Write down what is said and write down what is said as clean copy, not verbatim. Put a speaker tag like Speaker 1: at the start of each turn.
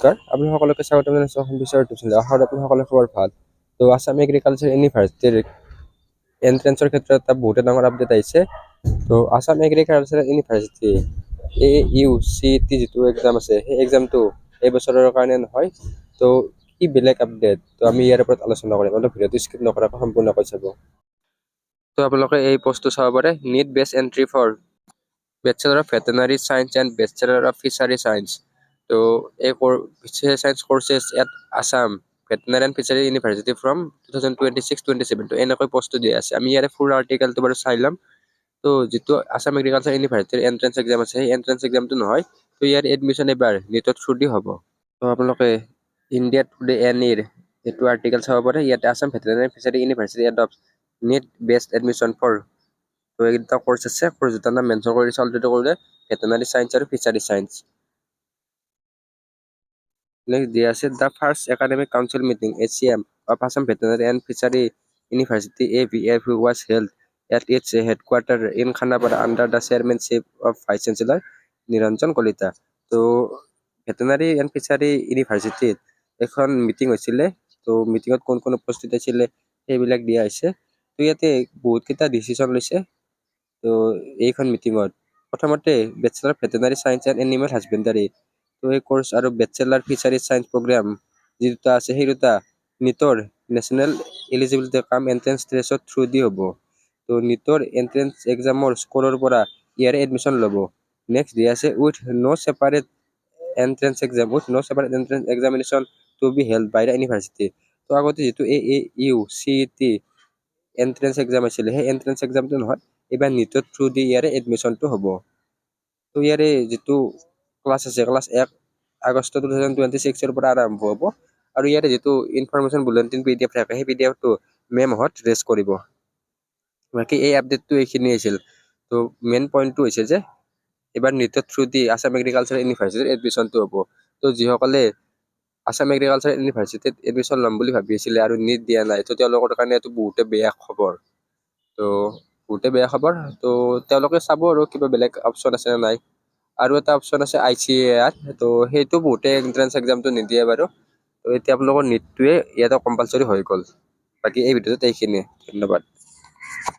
Speaker 1: নমস্কাৰ, আপুনি সকলোকে স্বাগতম জনাইছোঁ অসম বিশ্বৰ ইউটিউব চেনেল। আশা কৰোঁ আপুনি সকলোৰে খবৰ ভাল। তো আছাম এগ্ৰিকালচাৰ ইউনিভাৰ্চিটিৰ এণ্ট্ৰেন্সৰ ক্ষেত্ৰত এটা বহুতে ডাঙৰ আপডেট আহিছে। তো আছাম এগ্ৰিকালচাৰ ইউনিভাৰ্চিটি AUCET যিটো এক্সাম আছে, সেই এক্সামটো এই বছৰৰ কাৰণে নহয়। তো কি বেলেগ আপডেট, তো আমি ইয়াৰ ওপৰত আলোচনা কৰিম। অলপ ভিডিঅ'টো স্কিপ নকৰাকৈ সম্পূৰ্ণকৈ চাব। তো আপোনালোকে এই পোষ্টটো চাব পাৰে, NEET based entry for bachelor of veterinary science and bachelor of fishery science. তো এই fishery science courses at Assam veterinary and fishery university from 2026-27। তো এনেকৈ পোষ্টটো দিয়া আছে। আমি ইয়াৰে ফুল আৰ্টিকেলটো বাৰু চাই ল'ম। তো যিটো আছাম এগ্ৰিকালচাৰ ইউনিভাৰ্চিটিৰ এণ্ট্ৰেন্স এক্সাম আছে, সেই এণ্ট্ৰেন্স এক্সামটো নহয়। তো ইয়াৰ এডমিশ্যন এবাৰ নীটৰ থ্ৰু দি হ'ব। তো আপোনালোকে ইণ্ডিয়া টুডে এনিৰ এইটো আৰ্টিকেল চাব পাৰে। ইয়াতে Assam veterinary and fishery university adopt NEET based admission for. তো এইকেইটা কোৰ্চ আছে, কোৰ্চ দুটাৰ নাম মেনশ্যন কৰি দিছে অলৰেডি কৰিলে, ভেটেনাৰী সায়েন্স আৰু ফিচাৰী সায়েন্স। নেক্সট দিয়া আছে the first academic council meeting ACM of Assam Veterinary and Fishery University AVF was held at its headquarters in Khanapara under the chairmanship of Vice Chancellor Niranjan Kalita. তো veterinary and fishery ইউনিভাৰ্চিটিত এখন meeting হৈছিলে। তো মিটিঙত কোন কোন উপস্থিত আছিলে সেইবিলাক দিয়া হৈছে। তো ইয়াতে বহুতকেইটা ডিচিশ্যন লৈছে। তো এইখন মিটিঙত প্ৰথমতে bachelor veterinary science and animal husbandry, তো এই কোৰ্চ আৰু বেচেলাৰ ফিচাৰী সায়েন্স প্ৰগ্ৰাম যি দুটা আছে, সেই দুটা নীটৰ নেশ্যনেল এলিজিবিলিটি কাম এণ্ট্ৰেন্স টেষ্টৰ থ্ৰু দি হ'ব। তো নীটৰ এণ্ট্ৰেন্স এক্সামৰ স্ক'ৰৰ পৰা ইয়াৰে এডমিশ্যন ল'ব। নেক্সট দিয়া আছে with no' separate entrance examination to be held by the university. তো আগতে যিটো AUCET এণ্ট্ৰেন্স এক্সাম আছিলে, সেই এণ্ট্ৰেন্স এক্সামটো নহয়, এইবাৰ নীটৰ থ্ৰু দি ইয়াৰে এডমিশ্যনটো হ'ব। তো ইয়াৰে যিটো ক্লাছ আছে, ক্লাছ 1 আগষ্ট 2026 পৰা আৰম্ভ হ'ব। আৰু ইয়াৰে যিটো ইনফৰমেশ্যন বুলেটিন PDF থাকে, সেই PDFটো মে' মাহত ৰিলিজ কৰিব। বাকী এই আপডেটটো এইখিনি আছিল। তো মেইন পইণ্টটো হৈছে যে এইবাৰ নীটৰ থ্ৰু দি আছাম এগ্ৰিকালচাৰ ইউনিভাৰ্চিটিৰ এডমিশ্যনটো হ'ব। তো যিসকলে আছাম এগ্ৰিকালচাৰ ইউনিভাৰ্চিটিত এডমিশ্যন ল'ম বুলি ভাবি আছিলে আৰু নীট দিয়া নাই, তো তেওঁলোকৰ কাৰণে এইটো বহুতে বেয়া খবৰ। তো বহুতে বেয়া খবৰ। তো তেওঁলোকে চাব আৰু কিবা বেলেগ অপশ্যন আছে নে নাই। আৰু এটা অপশ্যন আছে ICAR, তো সেইটো বহুতে এণ্ট্ৰেন্স এক্সামটো নিদিয়ে বাৰু। তো এতিয়া আপোনালোকৰ নীটটোৱে ইয়াতে কম্পালচৰি হৈ গ'ল। বাকী এই ভিডিঅ'টোত এইখিনিয়ে, ধন্যবাদ।